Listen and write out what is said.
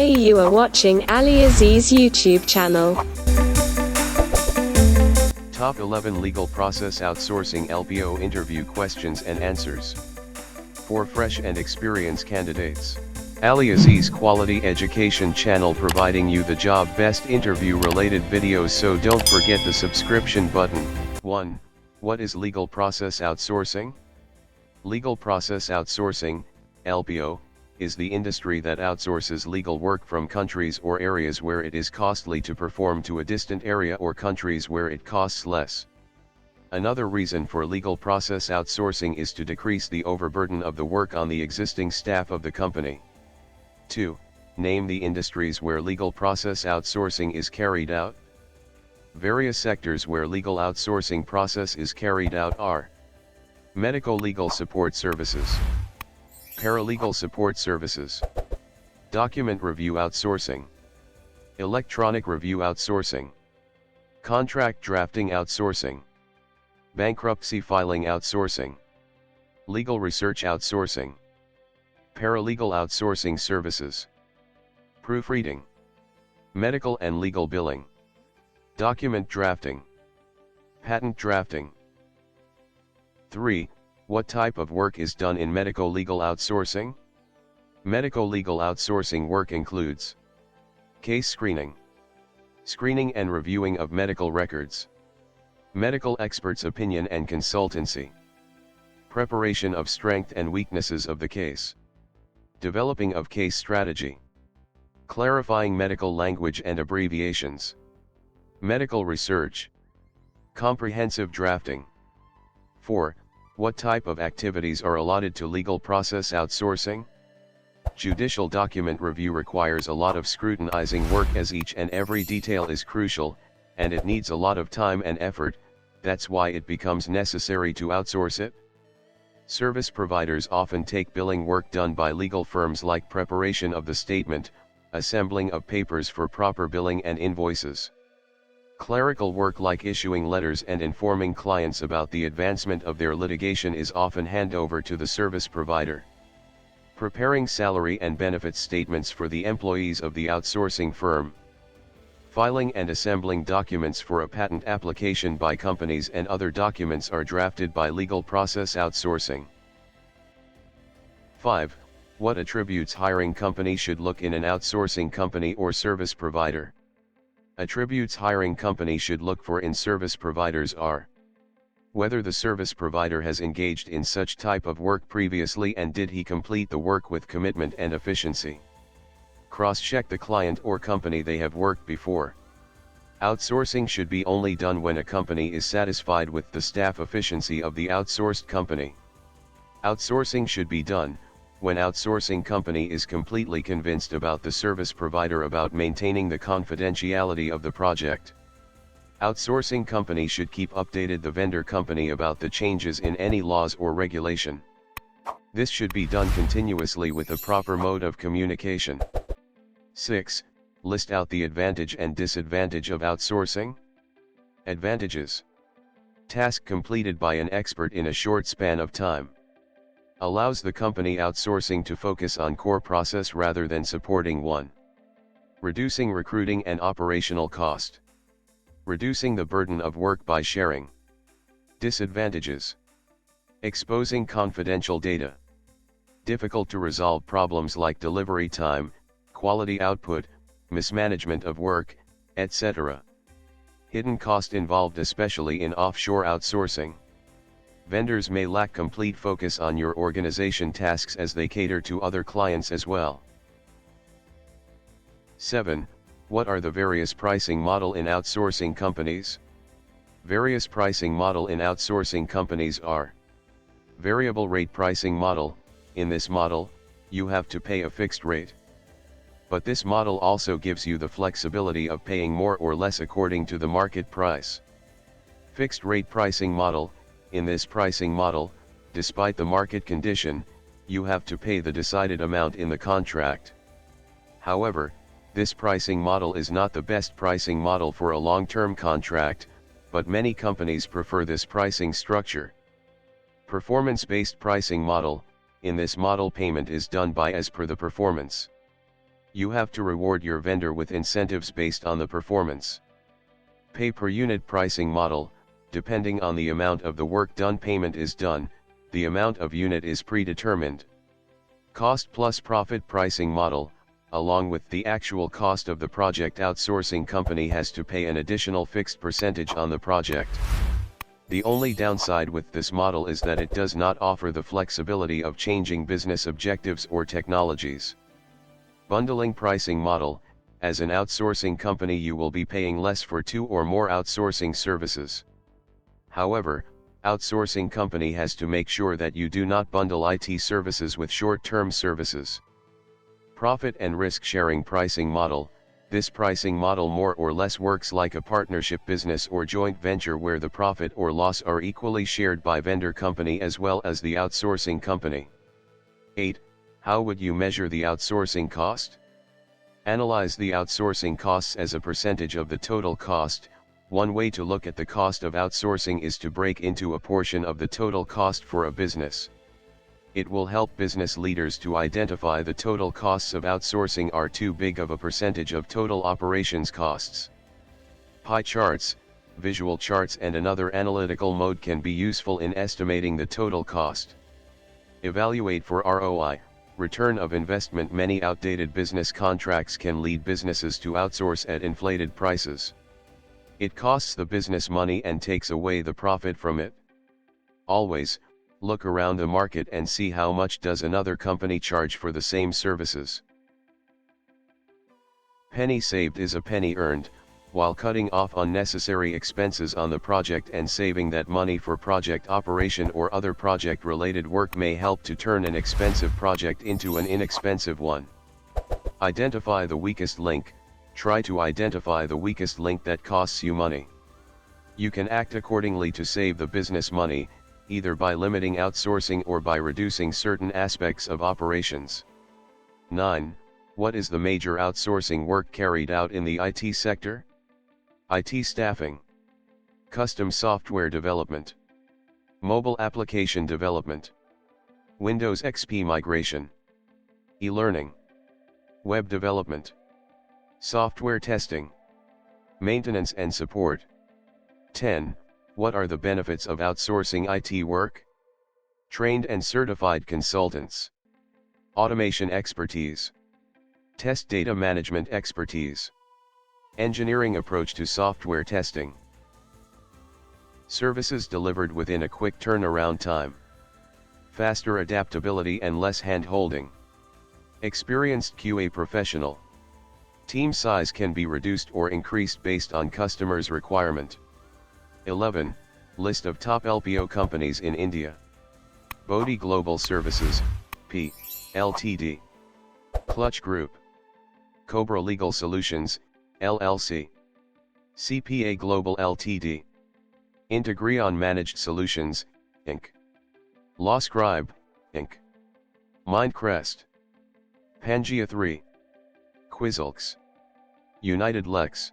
You are watching AliAziz YouTube channel. Top 11 Legal Process Outsourcing LPO Interview Questions and Answers. For fresh and experienced candidates. AliAziz Quality Education channel providing you the job best interview related videos, so don't forget the subscription button. 1. What is legal process outsourcing? Legal process outsourcing, LPO, is the industry that outsources legal work from countries or areas where it is costly to perform to a distant area or countries where it costs less. Another reason for legal process outsourcing is to decrease the overburden of the work on the existing staff of the company. 2. Name the industries where legal process outsourcing is carried out. Various sectors where legal outsourcing process is carried out are: medical legal support services, paralegal support services, document review outsourcing, electronic review outsourcing, contract drafting outsourcing, bankruptcy filing outsourcing, legal research outsourcing, paralegal outsourcing services, proofreading, medical and legal billing, document drafting, patent drafting. 3. What type of work is done in medical legal outsourcing? Medical legal outsourcing work includes case screening, screening and reviewing of medical records, medical experts' opinion and consultancy, preparation of strength and weaknesses of the case, developing of case strategy, clarifying medical language and abbreviations, medical research, comprehensive drafting. 4. What type of activities are allotted to legal process outsourcing? Judicial document review requires a lot of scrutinizing work, as each and every detail is crucial, and it needs a lot of time and effort. That's why it becomes necessary to outsource it. Service providers often take billing work done by legal firms, like preparation of the statement, assembling of papers for proper billing and invoices. Clerical work like issuing letters and informing clients about the advancement of their litigation is often handed over to the service provider. Preparing salary and benefits statements for the employees of the outsourcing firm. Filing and assembling documents for a patent application by companies and other documents are drafted by legal process outsourcing. 5. What attributes hiring company should look in an outsourcing company or service provider? Attributes hiring company should look for in service providers are: whether the service provider has engaged in such type of work previously and did he complete the work with commitment and efficiency. Cross-check the client or company they have worked before. Outsourcing should be only done when a company is satisfied with the staff efficiency of the outsourced company. Outsourcing should be done when outsourcing company is completely convinced about the service provider about maintaining the confidentiality of the project. Outsourcing company should keep updated the vendor company about the changes in any laws or regulation. This should be done continuously with the proper mode of communication. 6. List out the advantage and disadvantage of outsourcing. Advantages: task completed by an expert in a short span of time. Allows the company outsourcing to focus on core process rather than supporting one. Reducing recruiting and operational cost. Reducing the burden of work by sharing. Disadvantages: exposing confidential data. Difficult to resolve problems like delivery time, quality output, mismanagement of work, etc. Hidden cost involved, especially in offshore outsourcing. Vendors may lack complete focus on your organization tasks as they cater to other clients as well. 7. What are the various pricing model in outsourcing companies? Various pricing model in outsourcing companies are: variable rate pricing model. In this model, you have to pay a fixed rate. But this model also gives you the flexibility of paying more or less according to the market price. Fixed rate pricing model. In this pricing model, despite the market condition, you have to pay the decided amount in the contract. However, this pricing model is not the best pricing model for a long-term contract, but many companies prefer this pricing structure. Performance-based pricing model. In this model, payment is done by as per the performance. You have to reward your vendor with incentives based on the performance. Pay per unit pricing model. Depending on the amount of the work done, payment is done, the amount of unit is predetermined. Cost plus profit pricing model. Along with the actual cost of the project, outsourcing company has to pay an additional fixed percentage on the project. The only downside with this model is that it does not offer the flexibility of changing business objectives or technologies. Bundling pricing model. As an outsourcing company, you will be paying less for 2 or more outsourcing services. However, outsourcing company has to make sure that you do not bundle IT services with short-term services. Profit and risk sharing pricing model. This pricing model more or less works like a partnership business or joint venture where the profit or loss are equally shared by vendor company as well as the outsourcing company. 8. How would you measure the outsourcing cost? Analyze the outsourcing costs as a percentage of the total cost. One way to look at the cost of outsourcing is to break into a portion of the total cost for a business. It will help business leaders to identify the total costs of outsourcing are too big of a percentage of total operations costs. Pie charts, visual charts and another analytical mode can be useful in estimating the total cost. Evaluate for ROI, return of investment. Many outdated business contracts can lead businesses to outsource at inflated prices. It costs the business money and takes away the profit from it. Always, look around the market and see how much does another company charge for the same services. Penny saved is a penny earned, while cutting off unnecessary expenses on the project and saving that money for project operation or other project-related work may help to turn an expensive project into an inexpensive one. Identify the weakest link. Try to identify the weakest link that costs you money. You can act accordingly to save the business money, either by limiting outsourcing or by reducing certain aspects of operations. 9. What is the major outsourcing work carried out in the IT sector? IT staffing, custom software development, mobile application development, Windows XP migration, e-learning, web development, software testing, maintenance and support. 10. What are the benefits of outsourcing IT work? Trained and certified consultants, automation expertise, test data management expertise, engineering approach to software testing, services delivered within a quick turnaround time, faster adaptability and less hand-holding, experienced QA professional. Team size can be reduced or increased based on customers' requirement. 11. List of top LPO companies in India. Bodhi Global Services, P. Ltd. Clutch Group. Cobra Legal Solutions, LLC. CPA Global Ltd. Integrion Managed Solutions, Inc. LawScribe, Inc. Mindcrest. Pangea 3. Quizilx. United Lex.